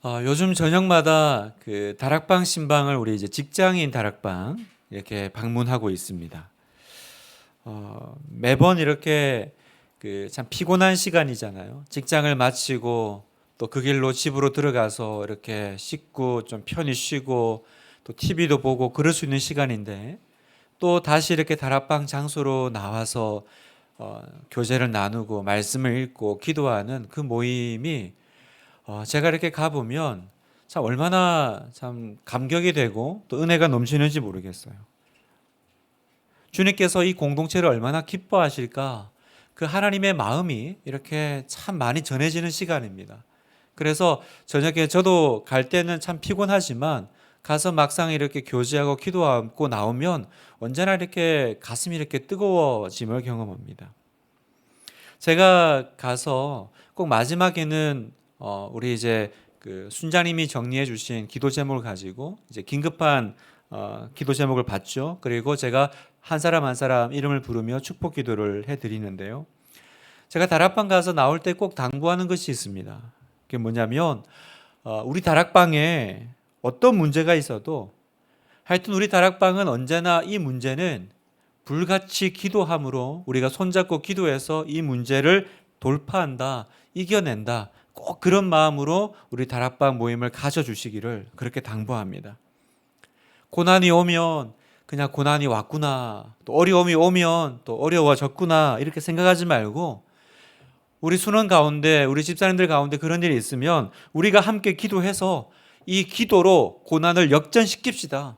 요즘 저녁마다 그 다락방 신방을 우리 이제 직장인 다락방 이렇게 방문하고 있습니다. 매번 이렇게 그 참 피곤한 시간이잖아요. 직장을 마치고 또 그 길로 집으로 들어가서 이렇게 씻고 좀 편히 쉬고 또 TV도 보고 그럴 수 있는 시간인데 또 다시 이렇게 다락방 장소로 나와서 교제를 나누고 말씀을 읽고 기도하는 그 모임이 제가 이렇게 가보면 참 얼마나 참 감격이 되고 또 은혜가 넘치는지 모르겠어요. 주님께서 이 공동체를 얼마나 기뻐하실까, 그 하나님의 마음이 이렇게 참 많이 전해지는 시간입니다. 그래서 저녁에 저도 갈 때는 참 피곤하지만 가서 막상 이렇게 교제하고 기도하고 나오면 언제나 이렇게 가슴이 이렇게 뜨거워짐을 경험합니다. 제가 가서 꼭 마지막에는 우리 이제 그 순자님이 정리해 주신 기도 제목을 가지고 이제 긴급한 기도 제목을 받죠. 그리고 제가 한 사람 한 사람 이름을 부르며 축복 기도를 해 드리는데요. 제가 다락방 가서 나올 때 꼭 당부하는 것이 있습니다. 그게 뭐냐면 우리 다락방에 어떤 문제가 있어도 하여튼 우리 다락방은 언제나 이 문제는 불같이 기도함으로 우리가 손잡고 기도해서 이 문제를 돌파한다, 이겨낸다. 꼭 그런 마음으로 우리 다락방 모임을 가져주시기를 그렇게 당부합니다. 고난이 오면 그냥 고난이 왔구나, 또 어려움이 오면 또 어려워졌구나 이렇게 생각하지 말고 우리 순원 가운데, 우리 집사님들 가운데 그런 일이 있으면 우리가 함께 기도해서 이 기도로 고난을 역전시킵시다.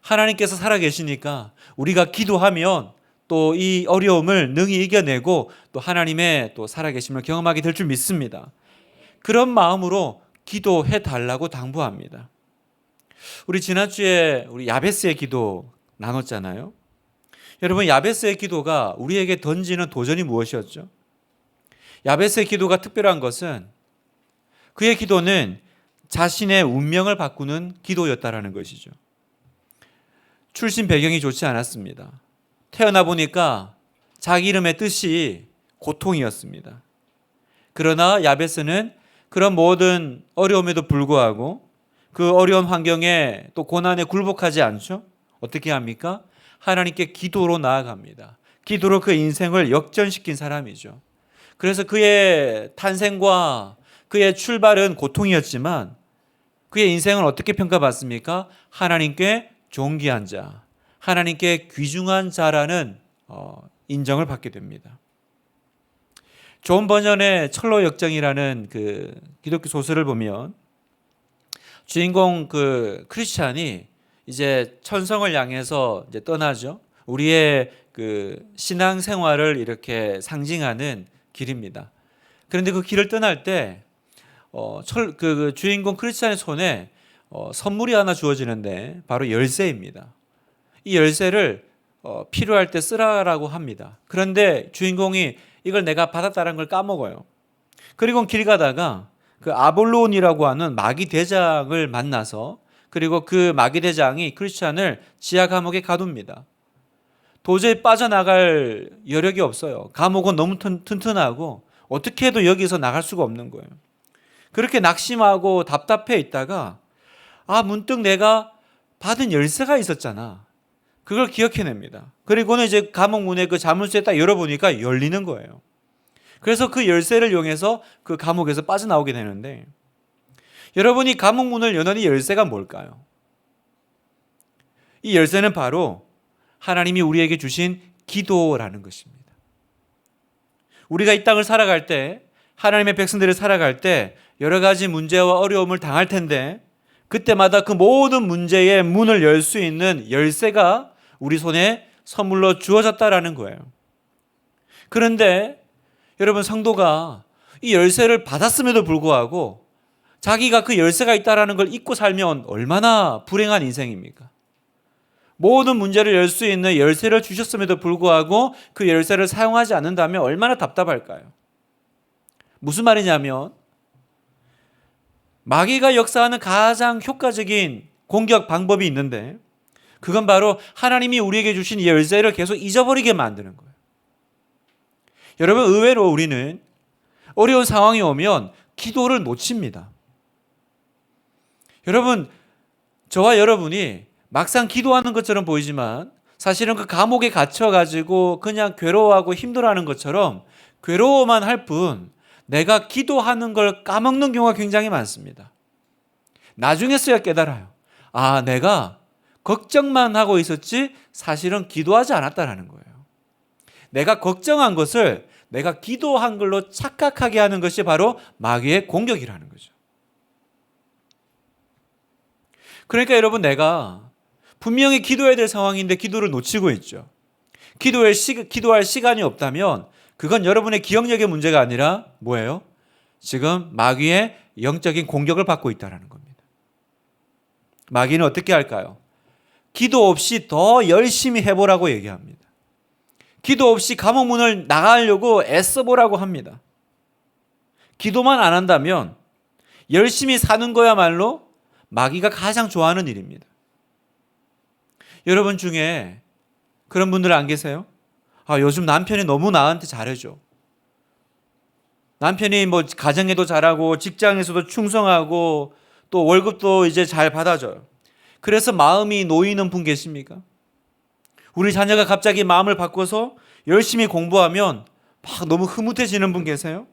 하나님께서 살아계시니까 우리가 기도하면 또 이 어려움을 능히 이겨내고 또 하나님의 또 살아계심을 경험하게 될 줄 믿습니다. 그런 마음으로 기도해 달라고 당부합니다. 우리 지난주에 우리 야베스의 기도 나눴잖아요. 여러분, 야베스의 기도가 우리에게 던지는 도전이 무엇이었죠? 야베스의 기도가 특별한 것은 그의 기도는 자신의 운명을 바꾸는 기도였다라는 것이죠. 출신 배경이 좋지 않았습니다. 태어나 보니까 자기 이름의 뜻이 고통이었습니다. 그러나 야베스는 그런 모든 어려움에도 불구하고 그 어려운 환경에 또 고난에 굴복하지 않죠. 어떻게 합니까? 하나님께 기도로 나아갑니다. 기도로 그 인생을 역전시킨 사람이죠. 그래서 그의 탄생과 그의 출발은 고통이었지만 그의 인생은 어떻게 평가받습니까? 하나님께 존귀한 자, 하나님께 귀중한 자라는 인정을 받게 됩니다. 존 버전의 철로 역정이라는 그 기독교 소설을 보면 주인공 그 크리스찬이 이제 천성을 향해서 이제 떠나죠. 우리의 그 신앙 생활을 이렇게 상징하는 길입니다. 그런데 그 길을 떠날 때 그 주인공 크리스찬의 손에 선물이 하나 주어지는데 바로 열쇠입니다. 이 열쇠를 필요할 때 쓰라라고 합니다. 그런데 주인공이 이걸 내가 받았다는 걸 까먹어요. 그리고 길 가다가 그 아볼론이라고 하는 마귀 대장을 만나서 그리고 그 마귀 대장이 크리스찬을 지하 감옥에 가둡니다. 도저히 빠져나갈 여력이 없어요. 감옥은 너무 튼튼하고 어떻게 해도 여기서 나갈 수가 없는 거예요. 그렇게 낙심하고 답답해 있다가 문득 내가 받은 열쇠가 있었잖아. 그걸 기억해냅니다. 그리고는 이제 감옥 문에 그 자물쇠 딱 열어보니까 열리는 거예요. 그래서 그 열쇠를 이용해서 그 감옥에서 빠져나오게 되는데, 여러분이 감옥 문을 여는 이 열쇠가 뭘까요? 이 열쇠는 바로 하나님이 우리에게 주신 기도라는 것입니다. 우리가 이 땅을 살아갈 때, 하나님의 백성들을 살아갈 때 여러 가지 문제와 어려움을 당할 텐데 그때마다 그 모든 문제의 문을 열 수 있는 열쇠가 우리 손에 선물로 주어졌다라는 거예요. 그런데 여러분, 성도가 이 열쇠를 받았음에도 불구하고 자기가 그 열쇠가 있다라는 걸 잊고 살면 얼마나 불행한 인생입니까? 모든 문제를 열 수 있는 열쇠를 주셨음에도 불구하고 그 열쇠를 사용하지 않는다면 얼마나 답답할까요? 무슨 말이냐면 마귀가 역사하는 가장 효과적인 공격 방법이 있는데 그건 바로 하나님이 우리에게 주신 이 열쇠를 계속 잊어버리게 만드는 거예요. 여러분, 의외로 우리는 어려운 상황이 오면 기도를 놓칩니다. 여러분, 저와 여러분이 막상 기도하는 것처럼 보이지만 사실은 그 감옥에 갇혀가지고 그냥 괴로워하고 힘들어하는 것처럼 괴로워만 할 뿐 내가 기도하는 걸 까먹는 경우가 굉장히 많습니다. 나중에서야 깨달아요. 아, 내가 걱정만 하고 있었지 사실은 기도하지 않았다라는 거예요. 내가 걱정한 것을 내가 기도한 걸로 착각하게 하는 것이 바로 마귀의 공격이라는 거죠. 그러니까 여러분, 내가 분명히 기도해야 될 상황인데 기도를 놓치고 있죠. 기도할 시간이 없다면 그건 여러분의 기억력의 문제가 아니라 뭐예요? 지금 마귀의 영적인 공격을 받고 있다는 겁니다. 마귀는 어떻게 할까요? 기도 없이 더 열심히 해보라고 얘기합니다. 기도 없이 감옥 문을 나가려고 애써보라고 합니다. 기도만 안 한다면 열심히 사는 거야말로 마귀가 가장 좋아하는 일입니다. 여러분 중에 그런 분들 안 계세요? 아, 요즘 남편이 너무 나한테 잘해줘. 남편이 뭐 가정에도 잘하고 직장에서도 충성하고 또 월급도 이제 잘 받아줘요. 그래서 마음이 놓이는 분 계십니까? 우리 자녀가 갑자기 마음을 바꿔서 열심히 공부하면 막 너무 흐뭇해지는 분 계세요?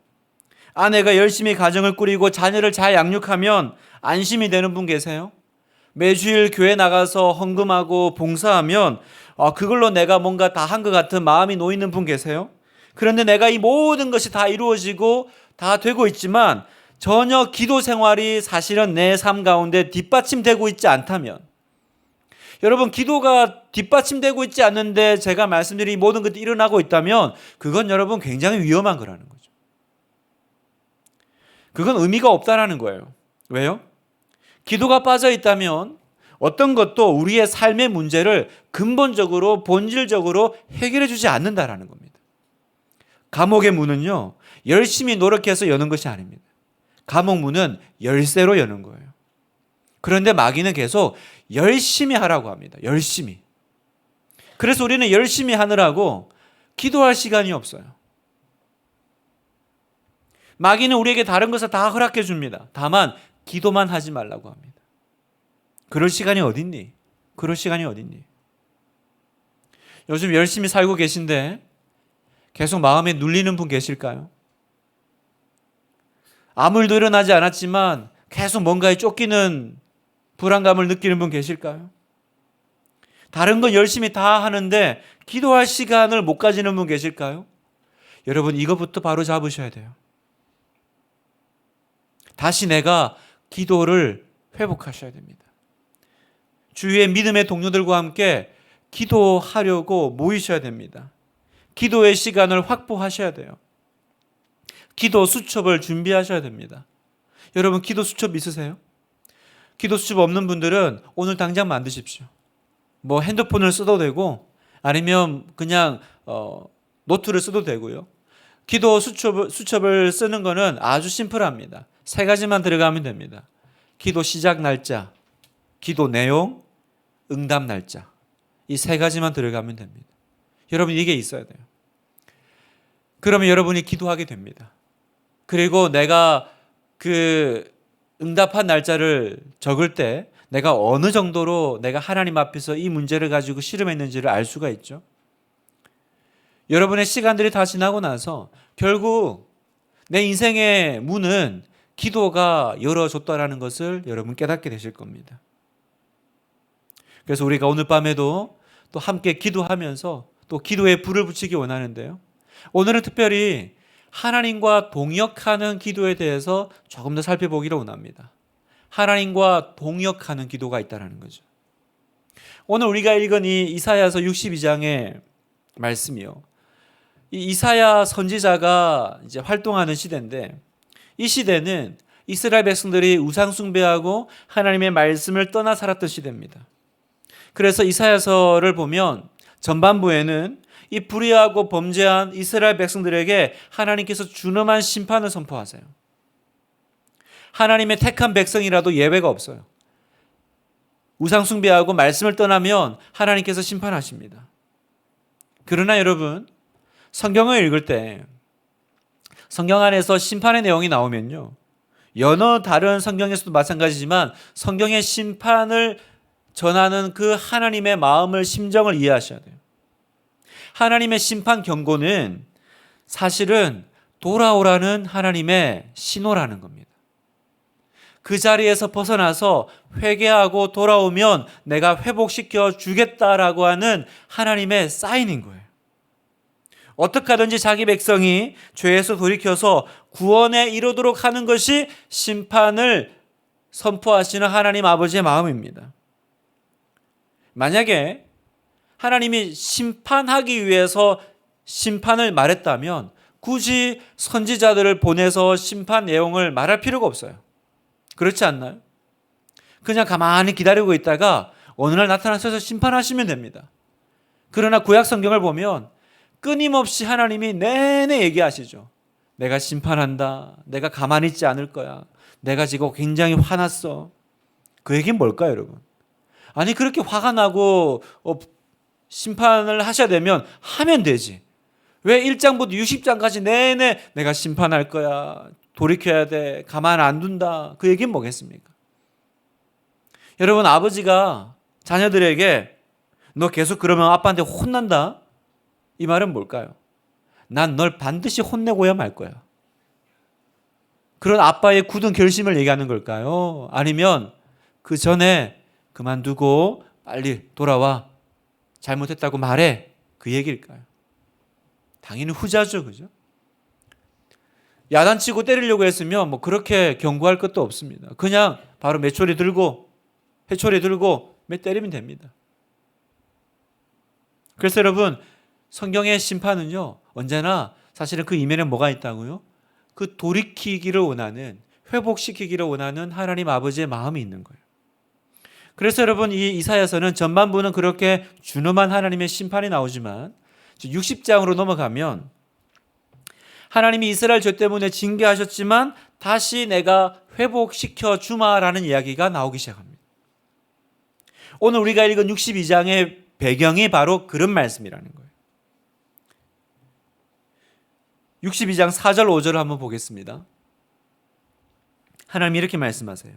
아내가 열심히 가정을 꾸리고 자녀를 잘 양육하면 안심이 되는 분 계세요? 매주일 교회 나가서 헌금하고 봉사하면 그걸로 내가 뭔가 다 한 것 같은 마음이 놓이는 분 계세요? 그런데 내가 이 모든 것이 다 이루어지고 다 되고 있지만 전혀 기도 생활이 사실은 내 삶 가운데 뒷받침되고 있지 않다면, 여러분, 기도가 뒷받침되고 있지 않는데 제가 말씀드린 모든 것들이 일어나고 있다면 그건 여러분 굉장히 위험한 거라는 거죠. 그건 의미가 없다라는 거예요. 왜요? 기도가 빠져 있다면 어떤 것도 우리의 삶의 문제를 근본적으로 본질적으로 해결해 주지 않는다라는 겁니다. 감옥의 문은요, 열심히 노력해서 여는 것이 아닙니다. 감옥 문은 열쇠로 여는 거예요. 그런데 마귀는 계속 열심히 하라고 합니다. 열심히. 그래서 우리는 열심히 하느라고 기도할 시간이 없어요. 마귀는 우리에게 다른 것을 다 허락해 줍니다. 다만 기도만 하지 말라고 합니다. 그럴 시간이 어딨니? 그럴 시간이 어딨니? 요즘 열심히 살고 계신데 계속 마음에 눌리는 분 계실까요? 아무 일도 일어나지 않았지만 계속 뭔가에 쫓기는 불안감을 느끼는 분 계실까요? 다른 건 열심히 다 하는데 기도할 시간을 못 가지는 분 계실까요? 여러분, 이것부터 바로 잡으셔야 돼요. 다시 내가 기도를 회복하셔야 됩니다. 주위의 믿음의 동료들과 함께 기도하려고 모이셔야 됩니다. 기도의 시간을 확보하셔야 돼요. 기도 수첩을 준비하셔야 됩니다. 여러분, 기도 수첩 있으세요? 기도 수첩 없는 분들은 오늘 당장 만드십시오. 뭐 핸드폰을 써도 되고 아니면 그냥 노트를 써도 되고요. 기도 수첩을 쓰는 거는 아주 심플합니다. 3가지만 들어가면 됩니다. 기도 시작 날짜, 기도 내용, 응답 날짜. 이 3가지만 들어가면 됩니다. 여러분, 이게 있어야 돼요. 그러면 여러분이 기도하게 됩니다. 그리고 내가 그 응답한 날짜를 적을 때 내가 어느 정도로 내가 하나님 앞에서 이 문제를 가지고 씨름했는지를 알 수가 있죠. 여러분의 시간들이 다 지나고 나서 결국 내 인생의 문은 기도가 열어줬다라는 것을 여러분 깨닫게 되실 겁니다. 그래서 우리가 오늘 밤에도 또 함께 기도하면서 또 기도에 불을 붙이기 원하는데요. 오늘은 특별히 하나님과 동역하는 기도에 대해서 조금 더 살펴보기를 원합니다. 하나님과 동역하는 기도가 있다는 거죠. 오늘 우리가 읽은 이 이사야서 62장의 말씀이요. 이 이사야 선지자가 이제 활동하는 시대인데, 이 시대는 이스라엘 백성들이 우상 숭배하고 하나님의 말씀을 떠나 살았던 시대입니다. 그래서 이사야서를 보면 전반부에는 이 불의하고 범죄한 이스라엘 백성들에게 하나님께서 준엄한 심판을 선포하세요. 하나님의 택한 백성이라도 예외가 없어요. 우상 숭배하고 말씀을 떠나면 하나님께서 심판하십니다. 그러나 여러분, 성경을 읽을 때 성경 안에서 심판의 내용이 나오면요, 여러 다른 성경에서도 마찬가지지만 성경의 심판을 전하는 그 하나님의 마음을, 심정을 이해하셔야 돼요. 하나님의 심판 경고는 사실은 돌아오라는 하나님의 신호라는 겁니다. 그 자리에서 벗어나서 회개하고 돌아오면 내가 회복시켜 주겠다라고 하는 하나님의 사인인 거예요. 어떻게 하든지 자기 백성이 죄에서 돌이켜서 구원에 이르도록 하는 것이 심판을 선포하시는 하나님 아버지의 마음입니다. 만약에 하나님이 심판하기 위해서 심판을 말했다면 굳이 선지자들을 보내서 심판 내용을 말할 필요가 없어요. 그렇지 않나요? 그냥 가만히 기다리고 있다가 어느 날 나타나셔서 심판하시면 됩니다. 그러나 구약 성경을 보면 끊임없이 하나님이 내내 얘기하시죠. 내가 심판한다. 내가 가만히 있지 않을 거야. 내가 지금 굉장히 화났어. 그 얘기는 뭘까요, 여러분? 아니, 그렇게 화가 나고 심판을 하셔야 되면 하면 되지. 왜 1장부터 60장까지 내내 내가 심판할 거야, 돌이켜야 돼, 가만 안 둔다, 그 얘기는 뭐겠습니까? 여러분, 아버지가 자녀들에게 너 계속 그러면 아빠한테 혼난다, 이 말은 뭘까요? 난 널 반드시 혼내고야 말 거야. 그런 아빠의 굳은 결심을 얘기하는 걸까요? 아니면 그 전에 그만두고 빨리 돌아와, 잘못했다고 말해, 그 얘기일까요? 당연히 후자죠, 그죠? 야단치고 때리려고 했으면 뭐 그렇게 경고할 것도 없습니다. 그냥 바로 회초리 들고 때리면 됩니다. 그래서 여러분, 성경의 심판은요, 언제나 사실은 그 이면에 뭐가 있다고요? 그 돌이키기를 원하는, 회복시키기를 원하는 하나님 아버지의 마음이 있는 거예요. 그래서 여러분, 이 이사야서는 전반부는 그렇게 준엄한 하나님의 심판이 나오지만 60장으로 넘어가면 하나님이 이스라엘 죄 때문에 징계하셨지만 다시 내가 회복시켜 주마라는 이야기가 나오기 시작합니다. 오늘 우리가 읽은 62장의 배경이 바로 그런 말씀이라는 거예요. 62장 4절 5절을 한번 보겠습니다. 하나님이 이렇게 말씀하세요.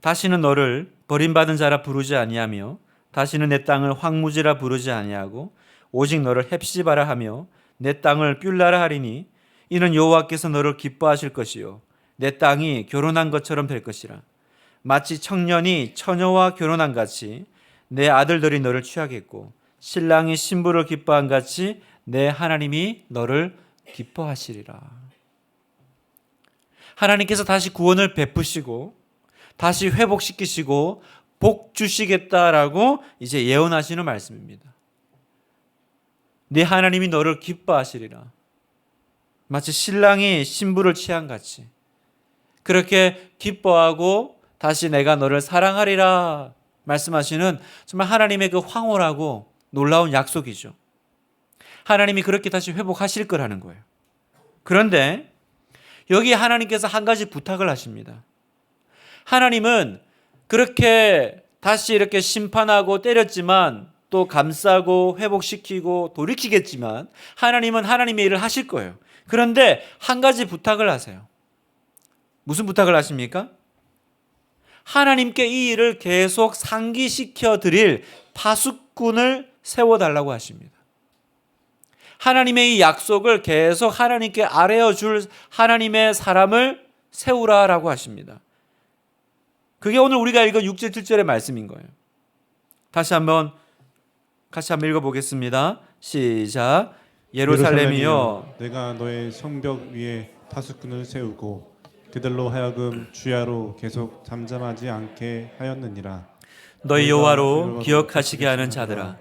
다시는 너를 버림받은 자라 부르지 아니하며 다시는 내 땅을 황무지라 부르지 아니하고 오직 너를 헵시바라 하며 내 땅을 뷸라라 하리니 이는 여호와께서 너를 기뻐하실 것이요 내 땅이 결혼한 것처럼 될 것이라. 마치 청년이 처녀와 결혼한 같이 내 아들들이 너를 취하겠고 신랑이 신부를 기뻐한 같이 내 하나님이 너를 기뻐하시리라. 하나님께서 다시 구원을 베푸시고 다시 회복시키시고 복 주시겠다라고 이제 예언하시는 말씀입니다. 네 하나님이 너를 기뻐하시리라. 마치 신랑이 신부를 취한 같이 그렇게 기뻐하고 다시 내가 너를 사랑하리라 말씀하시는 정말 하나님의 그 황홀하고 놀라운 약속이죠. 하나님이 그렇게 다시 회복하실 거라는 거예요. 그런데 여기 하나님께서 한 가지 부탁을 하십니다. 하나님은 그렇게 다시 이렇게 심판하고 때렸지만 또 감싸고 회복시키고 돌이키겠지만 하나님은 하나님의 일을 하실 거예요. 그런데 한 가지 부탁을 하세요. 무슨 부탁을 하십니까? 하나님께 이 일을 계속 상기시켜 드릴 파수꾼을 세워달라고 하십니다. 하나님의 이 약속을 계속 하나님께 아뢰어 줄 하나님의 사람을 세우라라고 하십니다. 그게 오늘 우리가 읽은 6절 7절의 말씀인 거예요. 같이 한번 읽어보겠습니다. 시작. 예루살렘이여, 내가 너의 성벽 위에 파수꾼을 세우고 그들로 하여금 주야로 계속 잠잠하지 않게 하였느니라. 너희 여호와로 기억하시게 하는 자들아,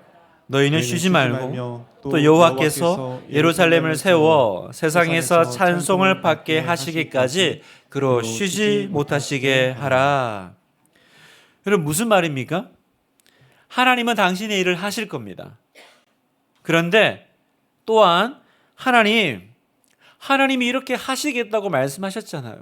너희는 쉬지 말고 또 여호와께서 예루살렘을 세워 세상에서 찬송을 받게 하시기까지 그로 쉬지 못하시게 하라. 여러분, 무슨 말입니까? 하나님은 당신의 일을 하실 겁니다. 그런데 또한 하나님이 이렇게 하시겠다고 말씀하셨잖아요.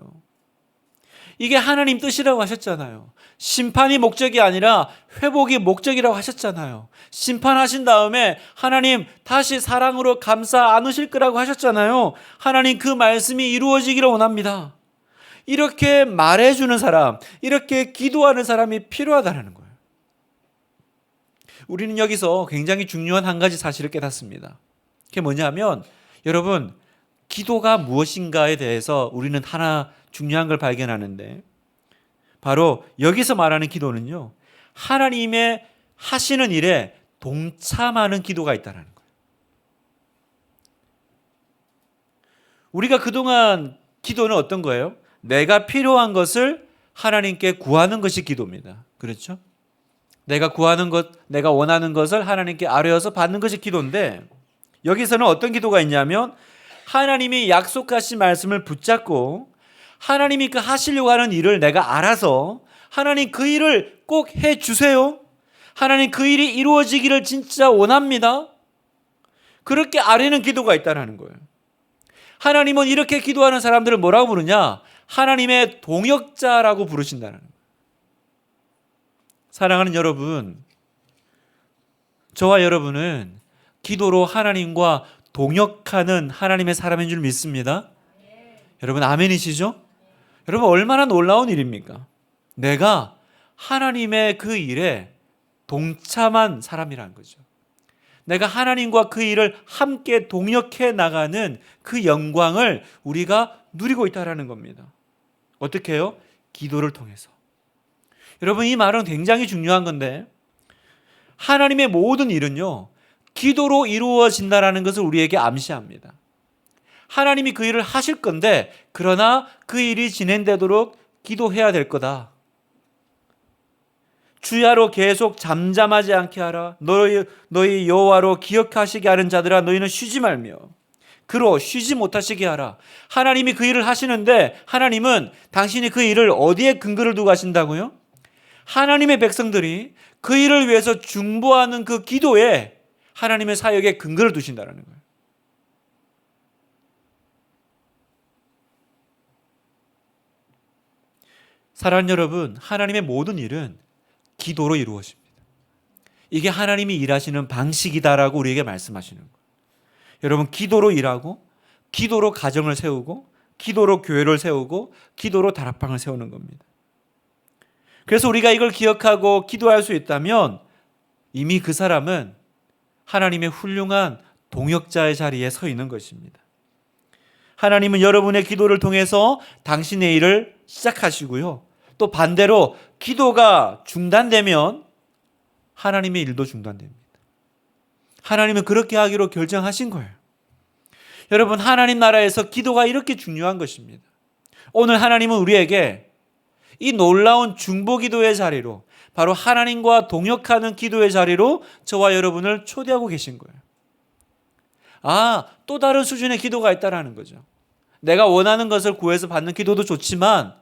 이게 하나님 뜻이라고 하셨잖아요. 심판이 목적이 아니라 회복이 목적이라고 하셨잖아요. 심판하신 다음에 하나님 다시 사랑으로 감싸 안으실 거라고 하셨잖아요. 하나님 그 말씀이 이루어지기를 원합니다. 이렇게 말해주는 사람, 이렇게 기도하는 사람이 필요하다는 거예요. 우리는 여기서 굉장히 중요한 한 가지 사실을 깨닫습니다. 그게 뭐냐면 여러분, 기도가 무엇인가에 대해서 우리는 하나 중요한 걸 발견하는데 바로 여기서 말하는 기도는요, 하나님의 하시는 일에 동참하는 기도가 있다는 거예요. 우리가 그동안 기도는 어떤 거예요? 내가 필요한 것을 하나님께 구하는 것이 기도입니다. 그렇죠? 내가 구하는 것, 내가 원하는 것을 하나님께 아뢰어서 받는 것이 기도인데 여기서는 어떤 기도가 있냐면 하나님이 약속하신 말씀을 붙잡고 하나님이 그 하시려고 하는 일을 내가 알아서 하나님 그 일을 꼭 해주세요. 하나님 그 일이 이루어지기를 진짜 원합니다. 그렇게 아뢰는 기도가 있다는 거예요. 하나님은 이렇게 기도하는 사람들을 뭐라고 부르냐? 하나님의 동역자라고 부르신다는 거예요. 사랑하는 여러분, 저와 여러분은 기도로 하나님과 동역하는 하나님의 사람인 줄 믿습니다. 여러분 아멘이시죠? 여러분 얼마나 놀라운 일입니까? 내가 하나님의 그 일에 동참한 사람이라는 거죠. 내가 하나님과 그 일을 함께 동역해 나가는 그 영광을 우리가 누리고 있다는 겁니다. 어떻게 해요? 기도를 통해서. 여러분 이 말은 굉장히 중요한 건데 하나님의 모든 일은요, 기도로 이루어진다는 것을 우리에게 암시합니다. 하나님이 그 일을 하실 건데 그러나 그 일이 진행되도록 기도해야 될 거다. 주야로 계속 잠잠하지 않게 하라. 너희 여호와로 기억하시게 하는 자들아 너희는 쉬지 말며 그로 쉬지 못하시게 하라. 하나님이 그 일을 하시는데 하나님은 당신이 그 일을 어디에 근거를 두고 하신다고요? 하나님의 백성들이 그 일을 위해서 중보하는 그 기도에 하나님의 사역에 근거를 두신다는 거예요. 사랑하는 여러분, 하나님의 모든 일은 기도로 이루어집니다. 이게 하나님이 일하시는 방식이다라고 우리에게 말씀하시는 거예요. 여러분 기도로 일하고 기도로 가정을 세우고 기도로 교회를 세우고 기도로 다락방을 세우는 겁니다. 그래서 우리가 이걸 기억하고 기도할 수 있다면 이미 그 사람은 하나님의 훌륭한 동역자의 자리에 서 있는 것입니다. 하나님은 여러분의 기도를 통해서 당신의 일을 시작하시고요. 또 반대로 기도가 중단되면 하나님의 일도 중단됩니다. 하나님은 그렇게 하기로 결정하신 거예요. 여러분 하나님 나라에서 기도가 이렇게 중요한 것입니다. 오늘 하나님은 우리에게 이 놀라운 중보기도의 자리로 바로 하나님과 동역하는 기도의 자리로 저와 여러분을 초대하고 계신 거예요. 또 다른 수준의 기도가 있다는 거죠. 내가 원하는 것을 구해서 받는 기도도 좋지만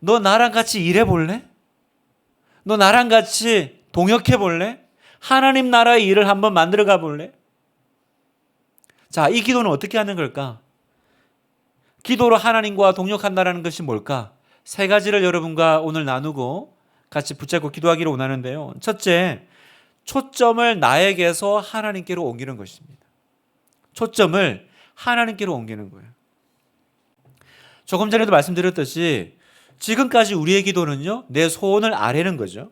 너 나랑 같이 일해 볼래? 너 나랑 같이 동역해 볼래? 하나님 나라의 일을 한번 만들어 가 볼래? 자, 이 기도는 어떻게 하는 걸까? 기도로 하나님과 동역한다는 것이 뭘까? 세 가지를 여러분과 오늘 나누고 같이 붙잡고 기도하기를 원하는데요. 첫째, 초점을 나에게서 하나님께로 옮기는 것입니다. 초점을 하나님께로 옮기는 거예요. 조금 전에도 말씀드렸듯이 지금까지 우리의 기도는요, 내 소원을 아뢰는 거죠.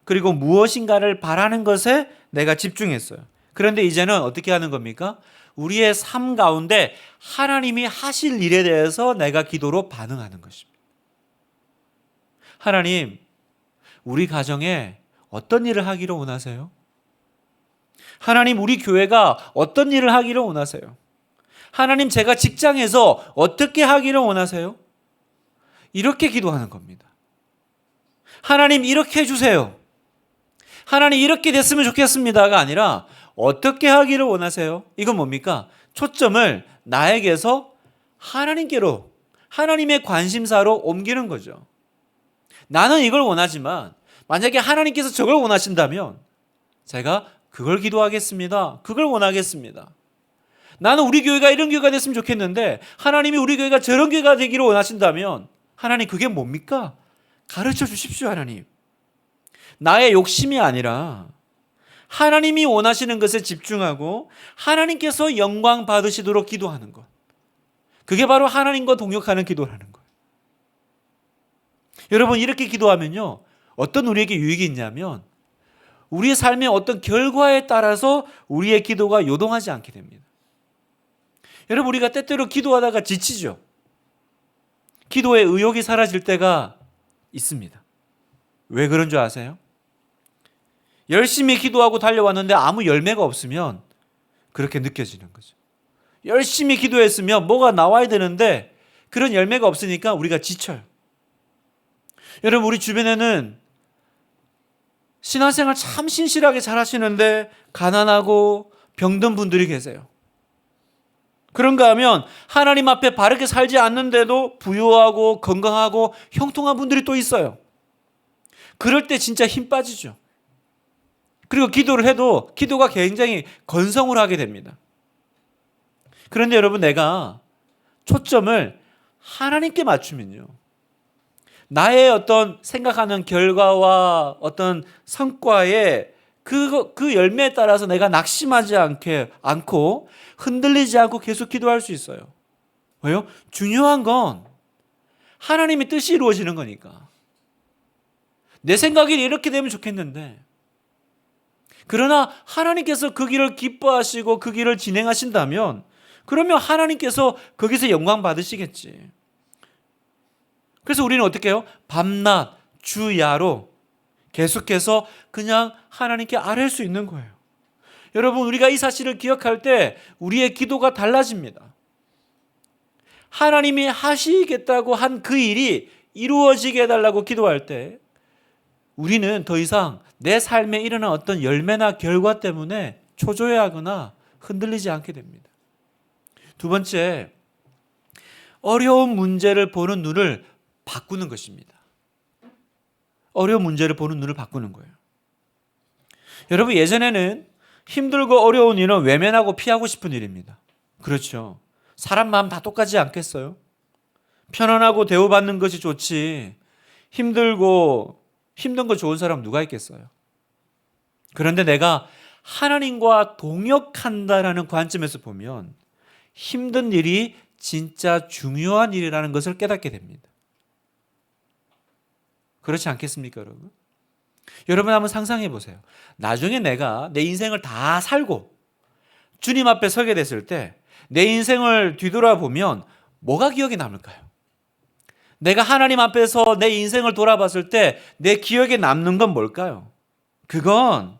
그리고 무엇인가를 바라는 것에 내가 집중했어요. 그런데 이제는 어떻게 하는 겁니까? 우리의 삶 가운데 하나님이 하실 일에 대해서 내가 기도로 반응하는 것입니다. 하나님, 우리 가정에 어떤 일을 하기를 원하세요? 하나님, 우리 교회가 어떤 일을 하기를 원하세요? 하나님, 제가 직장에서 어떻게 하기를 원하세요? 이렇게 기도하는 겁니다. 하나님, 이렇게 해주세요. 하나님, 이렇게 됐으면 좋겠습니다가 아니라 어떻게 하기를 원하세요? 이건 뭡니까? 초점을 나에게서 하나님께로, 하나님의 관심사로 옮기는 거죠. 나는 이걸 원하지만 만약에 하나님께서 저걸 원하신다면 제가 그걸 기도하겠습니다. 그걸 원하겠습니다. 나는 우리 교회가 이런 교회가 됐으면 좋겠는데 하나님이 우리 교회가 저런 교회가 되기를 원하신다면 하나님 그게 뭡니까? 가르쳐 주십시오. 하나님. 나의 욕심이 아니라 하나님이 원하시는 것에 집중하고 하나님께서 영광 받으시도록 기도하는 것. 그게 바로 하나님과 동역하는 기도라는 거예요. 여러분 이렇게 기도하면요, 어떤 우리에게 유익이 있냐면 우리의 삶의 어떤 결과에 따라서 우리의 기도가 요동하지 않게 됩니다. 여러분 우리가 때때로 기도하다가 지치죠. 기도의 의욕이 사라질 때가 있습니다. 왜 그런 줄 아세요? 열심히 기도하고 달려왔는데 아무 열매가 없으면 그렇게 느껴지는 거죠. 열심히 기도했으면 뭐가 나와야 되는데 그런 열매가 없으니까 우리가 지쳐요. 여러분 우리 주변에는 신앙생활 참 신실하게 잘 하시는데 가난하고 병든 분들이 계세요. 그런가 하면 하나님 앞에 바르게 살지 않는데도 부유하고 건강하고 형통한 분들이 또 있어요. 그럴 때 진짜 힘 빠지죠. 그리고 기도를 해도 기도가 굉장히 건성을 하게 됩니다. 그런데 여러분 내가 초점을 하나님께 맞추면요, 나의 어떤 생각하는 결과와 어떤 성과에 그 열매에 따라서 내가 낙심하지 않고 흔들리지 않고 계속 기도할 수 있어요. 왜요? 중요한 건 하나님의 뜻이 이루어지는 거니까. 내 생각이 이렇게 되면 좋겠는데, 그러나 하나님께서 그 길을 기뻐하시고 그 길을 진행하신다면 그러면 하나님께서 거기서 영광 받으시겠지. 그래서 우리는 어떻게 해요? 밤낮 주야로 계속해서 그냥 하나님께 아뢰을 수 있는 거예요. 여러분 우리가 이 사실을 기억할 때 우리의 기도가 달라집니다. 하나님이 하시겠다고 한 그 일이 이루어지게 해달라고 기도할 때 우리는 더 이상 내 삶에 일어난 어떤 열매나 결과 때문에 초조해하거나 흔들리지 않게 됩니다. 두 번째, 어려운 문제를 보는 눈을 바꾸는 것입니다. 어려운 문제를 보는 눈을 바꾸는 거예요. 여러분 예전에는 힘들고 어려운 일은 외면하고 피하고 싶은 일입니다. 그렇죠. 사람 마음 다 똑같지 않겠어요? 편안하고 대우받는 것이 좋지 힘들고 힘든 거 좋은 사람 누가 있겠어요? 그런데 내가 하나님과 동역한다라는 관점에서 보면 힘든 일이 진짜 중요한 일이라는 것을 깨닫게 됩니다. 그렇지 않겠습니까, 여러분? 여러분 한번 상상해 보세요. 나중에 내가 내 인생을 다 살고 주님 앞에 서게 됐을 때 내 인생을 뒤돌아보면 뭐가 기억에 남을까요? 내가 하나님 앞에서 내 인생을 돌아봤을 때 내 기억에 남는 건 뭘까요? 그건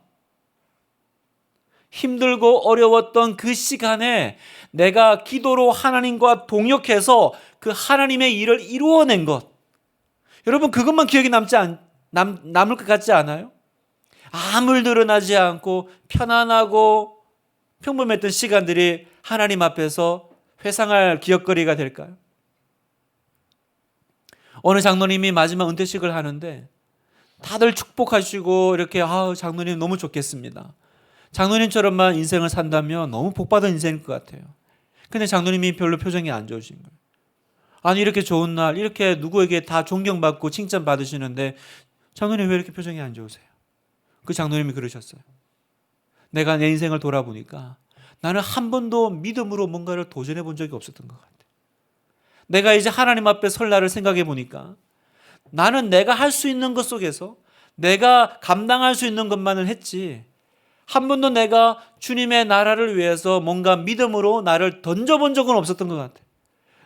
힘들고 어려웠던 그 시간에 내가 기도로 하나님과 동역해서 그 하나님의 일을 이루어낸 것. 여러분 그것만 기억에 남을 것 같지 않아요? 아무 일도 일어나지 않고 편안하고 평범했던 시간들이 하나님 앞에서 회상할 기억거리가 될까요? 어느 장로님이 마지막 은퇴식을 하는데 다들 축복하시고 이렇게 장로님 너무 좋겠습니다. 장로님처럼만 인생을 산다면 너무 복받은 인생일 것 같아요. 근데 장로님이 별로 표정이 안 좋으신 거예요. 아니 이렇게 좋은 날 이렇게 누구에게 다 존경받고 칭찬받으시는데 장로님 왜 이렇게 표정이 안 좋으세요? 그 장로님이 그러셨어요. 내가 내 인생을 돌아보니까 나는 한 번도 믿음으로 뭔가를 도전해 본 적이 없었던 것 같아요. 내가 이제 하나님 앞에 설 날을 생각해 보니까 나는 내가 할 수 있는 것 속에서 내가 감당할 수 있는 것만을 했지 한 번도 내가 주님의 나라를 위해서 뭔가 믿음으로 나를 던져본 적은 없었던 것 같아요.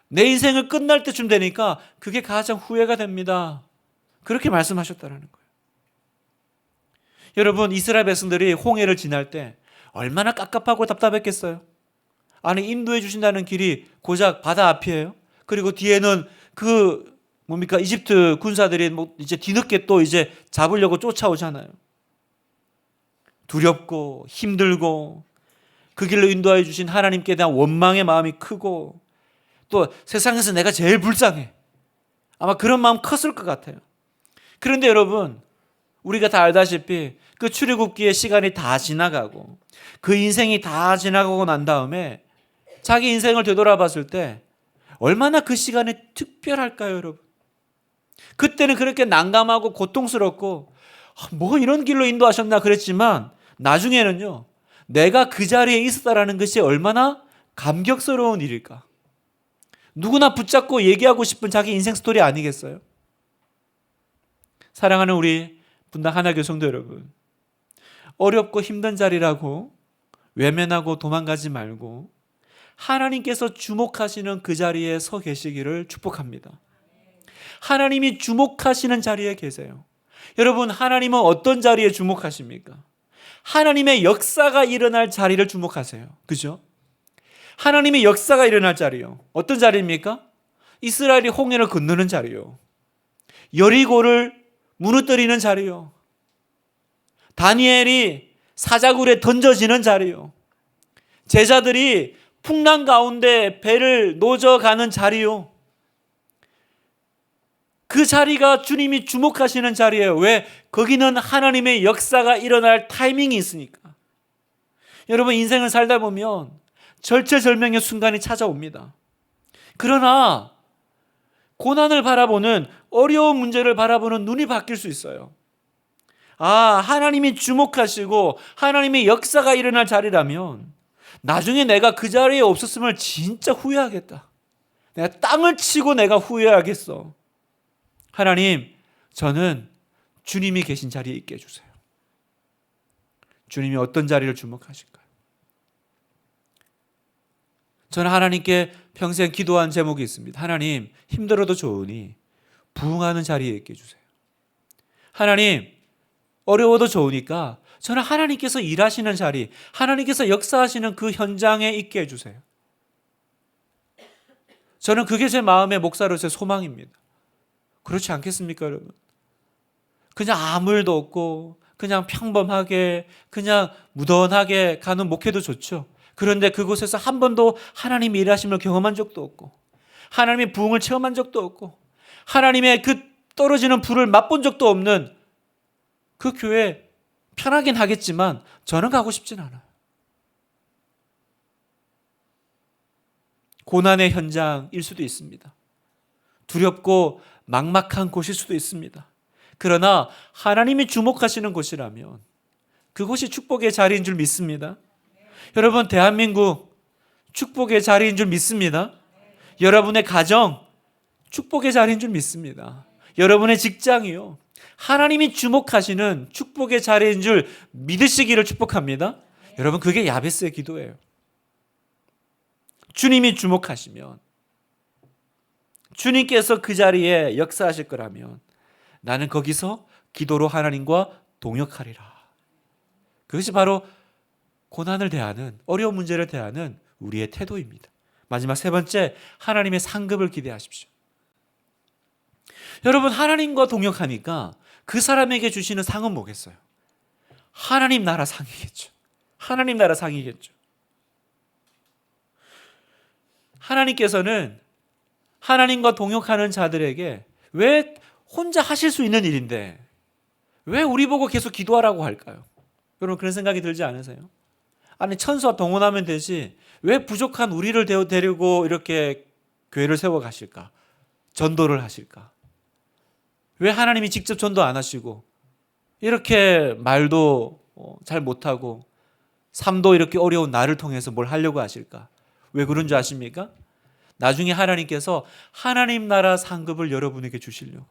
내 인생을 끝날 때쯤 되니까 그게 가장 후회가 됩니다. 그렇게 말씀하셨다는 거예요. 여러분 이스라엘 백성들이 홍해를 지날 때 얼마나 깝깝하고 답답했겠어요. 아니 인도해 주신다는 길이 고작 바다 앞이에요. 그리고 뒤에는 이집트 군사들이 이제 뒤늦게 또 이제 잡으려고 쫓아오잖아요. 두렵고 힘들고 그 길로 인도해 주신 하나님께 대한 원망의 마음이 크고 또 세상에서 내가 제일 불쌍해. 아마 그런 마음 컸을 것 같아요. 그런데 여러분 우리가 다 알다시피 그 출애굽기의 시간이 다 지나가고 그 인생이 다 지나가고 난 다음에 자기 인생을 되돌아봤을 때 얼마나 그 시간이 특별할까요, 여러분? 그때는 그렇게 난감하고 고통스럽고 뭐 이런 길로 인도하셨나 그랬지만 나중에는요 내가 그 자리에 있었다라는 것이 얼마나 감격스러운 일일까. 누구나 붙잡고 얘기하고 싶은 자기 인생 스토리 아니겠어요? 사랑하는 우리 분당 하나교회 성도 여러분, 어렵고 힘든 자리라고 외면하고 도망가지 말고 하나님께서 주목하시는 그 자리에 서 계시기를 축복합니다. 하나님이 주목하시는 자리에 계세요. 여러분, 하나님은 어떤 자리에 주목하십니까? 하나님의 역사가 일어날 자리를 주목하세요. 그죠? 하나님의 역사가 일어날 자리요. 어떤 자리입니까? 이스라엘이 홍해를 건너는 자리요. 여리고를 무너뜨리는 자리요. 다니엘이 사자굴에 던져지는 자리요. 제자들이 풍랑 가운데 배를 노져가는 자리요. 그 자리가 주님이 주목하시는 자리예요. 왜? 거기는 하나님의 역사가 일어날 타이밍이 있으니까. 여러분, 인생을 살다 보면 절체절명의 순간이 찾아옵니다. 그러나 고난을 바라보는, 어려운 문제를 바라보는 눈이 바뀔 수 있어요. 아, 하나님이 주목하시고 하나님의 역사가 일어날 자리라면 나중에 내가 그 자리에 없었으면 진짜 후회하겠다. 내가 땅을 치고 내가 후회하겠어. 하나님, 저는 주님이 계신 자리에 있게 해주세요. 주님이 어떤 자리를 주목하실까요? 저는 하나님께 평생 기도한 제목이 있습니다. 하나님, 힘들어도 좋으니 부흥하는 자리에 있게 해주세요. 하나님, 어려워도 좋으니까 저는 하나님께서 일하시는 자리, 하나님께서 역사하시는 그 현장에 있게 해주세요. 저는 그게 제 마음의 목사로서의 소망입니다. 그렇지 않겠습니까, 여러분? 그냥 아무 일도 없고 그냥 평범하게 그냥 무던하게 가는 목회도 좋죠. 그런데 그곳에서 한 번도 하나님이 일하심을 경험한 적도 없고 하나님의 부흥을 체험한 적도 없고 하나님의 그 떨어지는 불을 맛본 적도 없는 그 교회, 편하긴 하겠지만 저는 가고 싶진 않아요. 고난의 현장일 수도 있습니다. 두렵고 막막한 곳일 수도 있습니다. 그러나 하나님이 주목하시는 곳이라면 그곳이 축복의 자리인 줄 믿습니다. 여러분, 대한민국 축복의 자리인 줄 믿습니다. 여러분의 가정 축복의 자리인 줄 믿습니다. 여러분의 직장이요, 하나님이 주목하시는 축복의 자리인 줄 믿으시기를 축복합니다. 여러분, 그게 야베스의 기도예요. 주님이 주목하시면, 주님께서 그 자리에 역사하실 거라면 나는 거기서 기도로 하나님과 동역하리라. 그것이 바로 고난을 대하는, 어려운 문제를 대하는 우리의 태도입니다. 마지막 세 번째, 하나님의 상급을 기대하십시오. 여러분, 하나님과 동역하니까 그 사람에게 주시는 상은 뭐겠어요? 하나님 나라 상이겠죠. 하나님 나라 상이겠죠. 하나님께서는 하나님과 동역하는 자들에게 왜 혼자 하실 수 있는 일인데 왜 우리 보고 계속 기도하라고 할까요? 여러분, 그런 생각이 들지 않으세요? 아니, 천수와 동원하면 되지 왜 부족한 우리를 데리고 이렇게 교회를 세워 가실까? 전도를 하실까? 왜 하나님이 직접 전도 안 하시고 이렇게 말도 잘 못하고 삶도 이렇게 어려운 나를 통해서 뭘 하려고 하실까? 왜 그런 줄 아십니까? 나중에 하나님께서 하나님 나라 상급을 여러분에게 주시려고,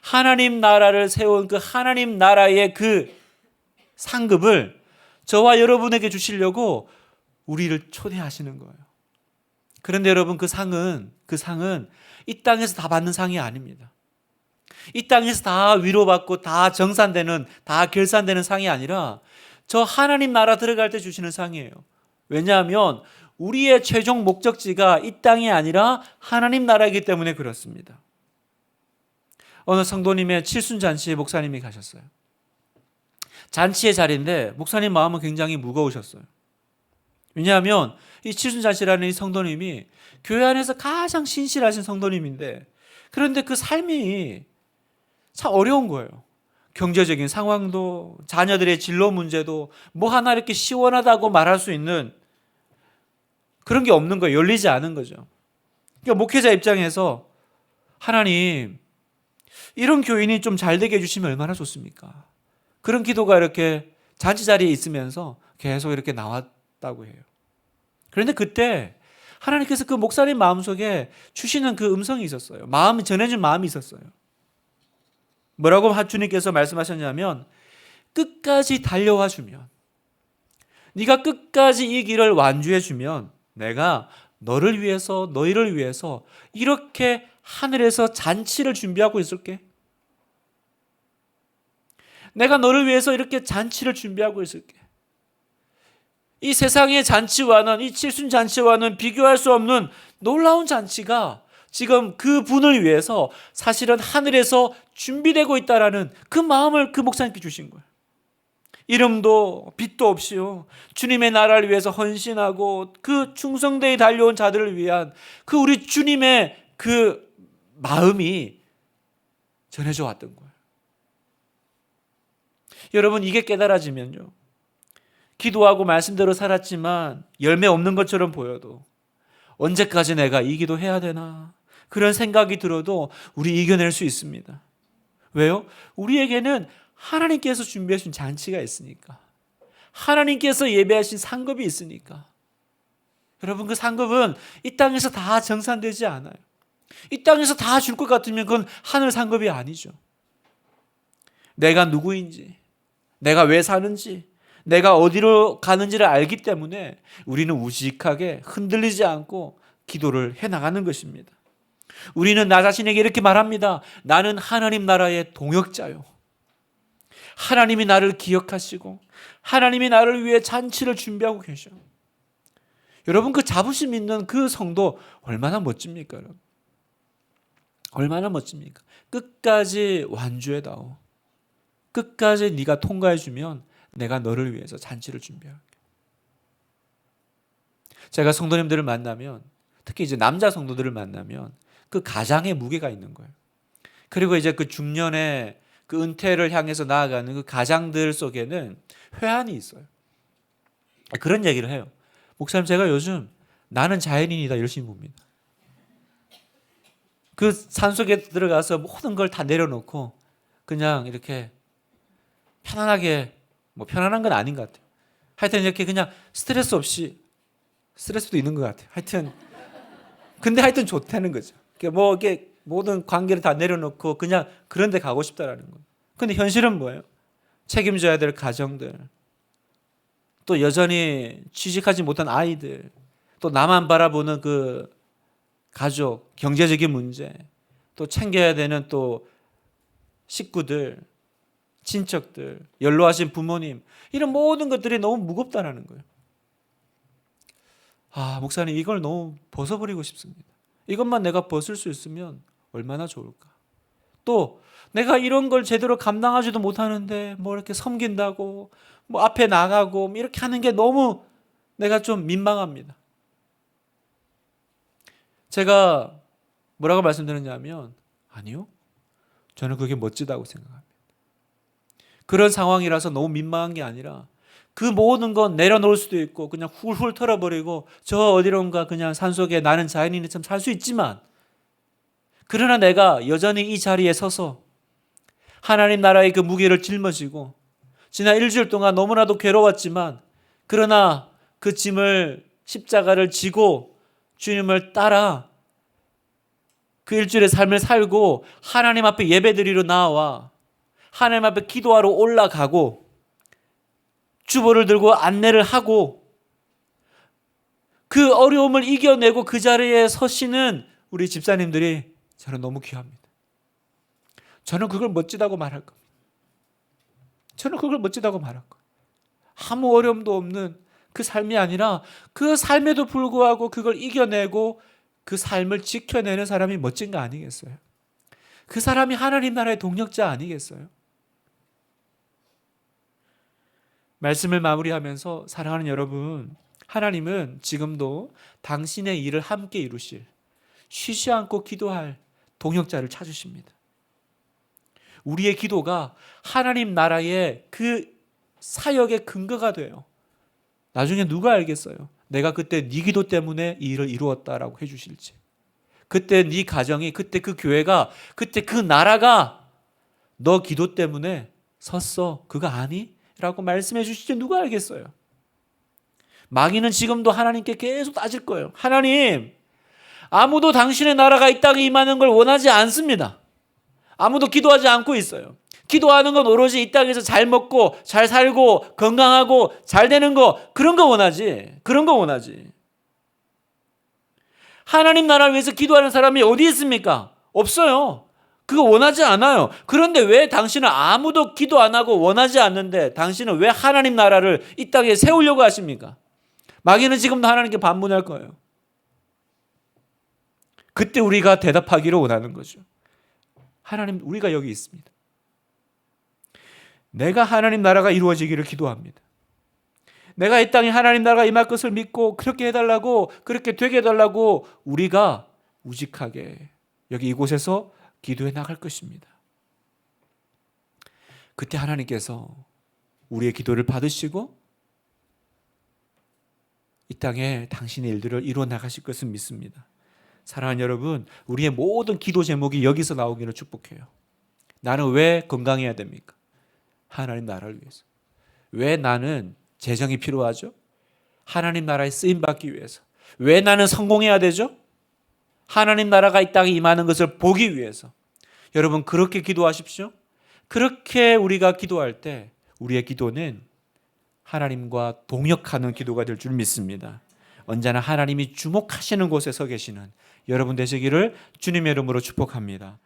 하나님 나라를 세운 그 하나님 나라의 그 상급을 저와 여러분에게 주시려고 우리를 초대하시는 거예요. 그런데 여러분, 그 상은 이 땅에서 다 받는 상이 아닙니다. 이 땅에서 다 위로받고 다 정산되는, 다 결산되는 상이 아니라 저 하나님 나라 들어갈 때 주시는 상이에요. 왜냐하면 우리의 최종 목적지가 이 땅이 아니라 하나님 나라이기 때문에 그렇습니다. 어느 성도님의 칠순잔치에 목사님이 가셨어요. 잔치의 자리인데 목사님 마음은 굉장히 무거우셨어요. 왜냐하면 이 칠순잔치라는 이 성도님이 교회 안에서 가장 신실하신 성도님인데, 그런데 그 삶이 참 어려운 거예요. 경제적인 상황도, 자녀들의 진로 문제도 뭐 하나 이렇게 시원하다고 말할 수 있는 그런 게 없는 거예요. 열리지 않은 거죠. 그러니까 목회자 입장에서 하나님, 이런 교인이 좀 잘 되게 해주시면 얼마나 좋습니까? 그런 기도가 이렇게 잔치 자리에 있으면서 계속 이렇게 나왔다고 해요. 그런데 그때 하나님께서 그 목사님 마음속에 주시는 그 음성이 있었어요. 마음이 전해진 마음이 있었어요. 뭐라고 주님께서 말씀하셨냐면 끝까지 달려와 주면, 네가 끝까지 이 길을 완주해 주면 내가 너를 위해서, 너희를 위해서 이렇게 하늘에서 잔치를 준비하고 있을게. 내가 너를 위해서 이렇게 잔치를 준비하고 있을게. 이 세상의 잔치와는, 이 칠순 잔치와는 비교할 수 없는 놀라운 잔치가 지금 그 분을 위해서 사실은 하늘에서 준비되고 있다라는 그 마음을 그 목사님께 주신 거예요. 이름도 빛도 없이요, 주님의 나라를 위해서 헌신하고 그 충성되이 달려온 자들을 위한 그 우리 주님의 그 마음이 전해져 왔던 거예요. 여러분, 이게 깨달아지면요, 기도하고 말씀대로 살았지만 열매 없는 것처럼 보여도 언제까지 내가 이 기도해야 되나, 그런 생각이 들어도 우리 이겨낼 수 있습니다. 왜요? 우리에게는 하나님께서 준비해 주신 잔치가 있으니까, 하나님께서 예배하신 상급이 있으니까. 여러분, 그 상급은 이 땅에서 다 정산되지 않아요. 이 땅에서 다 줄 것 같으면 그건 하늘 상급이 아니죠. 내가 누구인지, 내가 왜 사는지, 내가 어디로 가는지를 알기 때문에 우리는 우직하게 흔들리지 않고 기도를 해나가는 것입니다. 우리는 나 자신에게 이렇게 말합니다. 나는 하나님 나라의 동역자요, 하나님이 나를 기억하시고 하나님이 나를 위해 잔치를 준비하고 계셔. 여러분, 그 자부심 있는 그 성도 얼마나 멋집니까? 여러분? 얼마나 멋집니까? 끝까지 완주해다오. 끝까지 네가 통과해주면 내가 너를 위해서 잔치를 준비할게. 제가 성도님들을 만나면, 특히 이제 남자 성도들을 만나면 그 가장의 무게가 있는 거예요. 그리고 이제 그 중년의 그 은퇴를 향해서 나아가는 그 가장들 속에는 회한이 있어요. 그런 얘기를 해요. 목사님, 제가 요즘 나는 자연인이다 열심히 봅니다. 그 산속에 들어가서 모든 걸 다 내려놓고 그냥 이렇게 편안하게, 뭐 편안한 건 아닌 것 같아요. 하여튼 이렇게 그냥 스트레스 없이, 스트레스도 있는 것 같아요. 근데 하여튼 좋다는 거죠. 뭐 이게 모든 관계를 다 내려놓고 그냥 그런 데 가고 싶다라는 거예요. 근데 현실은 뭐예요? 책임져야 될 가정들, 또 여전히 취직하지 못한 아이들, 또 나만 바라보는 그 가족, 경제적인 문제, 또 챙겨야 되는 또 식구들, 친척들, 연로하신 부모님, 이런 모든 것들이 너무 무겁다라는 거예요. 목사님, 이걸 너무 벗어버리고 싶습니다. 이것만 내가 벗을 수 있으면 얼마나 좋을까. 또 내가 이런 걸 제대로 감당하지도 못하는데 뭐 이렇게 섬긴다고, 뭐 앞에 나가고 이렇게 하는 게 너무 내가 좀 민망합니다. 제가 뭐라고 말씀드렸냐면, 아니요, 저는 그게 멋지다고 생각합니다. 그런 상황이라서 너무 민망한 게 아니라 그 모든 건 내려놓을 수도 있고 그냥 훌훌 털어버리고 저 어디론가 그냥 산속에 나는 자연인처럼 살 수 있지만, 그러나 내가 여전히 이 자리에 서서 하나님 나라의 그 무게를 짊어지고 지난 일주일 동안 너무나도 괴로웠지만, 그러나 그 짐을, 십자가를 지고 주님을 따라 그 일주일의 삶을 살고 하나님 앞에 예배드리러 나와 하나님 앞에 기도하러 올라가고 주보를 들고 안내를 하고 그 어려움을 이겨내고 그 자리에 서시는 우리 집사님들이 저는 너무 귀합니다. 저는 그걸 멋지다고 말할 겁니다. 저는 그걸 멋지다고 말할 거예요. 아무 어려움도 없는 그 삶이 아니라 그 삶에도 불구하고 그걸 이겨내고 그 삶을 지켜내는 사람이 멋진 거 아니겠어요? 그 사람이 하나님 나라의 동력자 아니겠어요? 말씀을 마무리하면서, 사랑하는 여러분, 하나님은 지금도 당신의 일을 함께 이루실, 쉬지 않고 기도할 동역자를 찾으십니다. 우리의 기도가 하나님 나라의 그 사역의 근거가 돼요. 나중에 누가 알겠어요? 내가 그때 네 기도 때문에 이 일을 이루었다라고 해주실지, 그때 네 가정이, 그때 그 교회가, 그때 그 나라가 너 기도 때문에 섰어, 그거 아니? 라고 말씀해 주실지 누가 알겠어요? 마귀는 지금도 하나님께 계속 따질 거예요. 하나님, 아무도 당신의 나라가 이 땅에 임하는 걸 원하지 않습니다. 아무도 기도하지 않고 있어요. 기도하는 건 오로지 이 땅에서 잘 먹고 잘 살고 건강하고 잘 되는 거, 그런 거 원하지. 그런 거 원하지. 하나님 나라를 위해서 기도하는 사람이 어디 있습니까? 없어요. 그거 원하지 않아요. 그런데 왜 당신은 아무도 기도 안 하고 원하지 않는데 당신은 왜 하나님 나라를 이 땅에 세우려고 하십니까? 마귀는 지금도 하나님께 반문할 거예요. 그때 우리가 대답하기를 원하는 거죠. 하나님, 우리가 여기 있습니다. 내가 하나님 나라가 이루어지기를 기도합니다. 내가 이 땅에 하나님 나라가 임할 것을 믿고 그렇게 해달라고, 그렇게 되게 해달라고 우리가 우직하게 여기 이곳에서 기도해 나갈 것입니다. 그때 하나님께서 우리의 기도를 받으시고 이 땅에 당신의 일들을 이루어 나가실 것을 믿습니다. 사랑하는 여러분, 우리의 모든 기도 제목이 여기서 나오기를 축복해요. 나는 왜 건강해야 됩니까? 하나님 나라를 위해서. 왜 나는 재정이 필요하죠? 하나님 나라에 쓰임받기 위해서. 왜 나는 성공해야 되죠? 하나님 나라가 이 땅에 임하는 것을 보기 위해서. 여러분, 그렇게 기도하십시오. 그렇게 우리가 기도할 때 우리의 기도는 하나님과 동역하는 기도가 될 줄 믿습니다. 언제나 하나님이 주목하시는 곳에 서 계시는 여러분 되시기를 주님의 이름으로 축복합니다.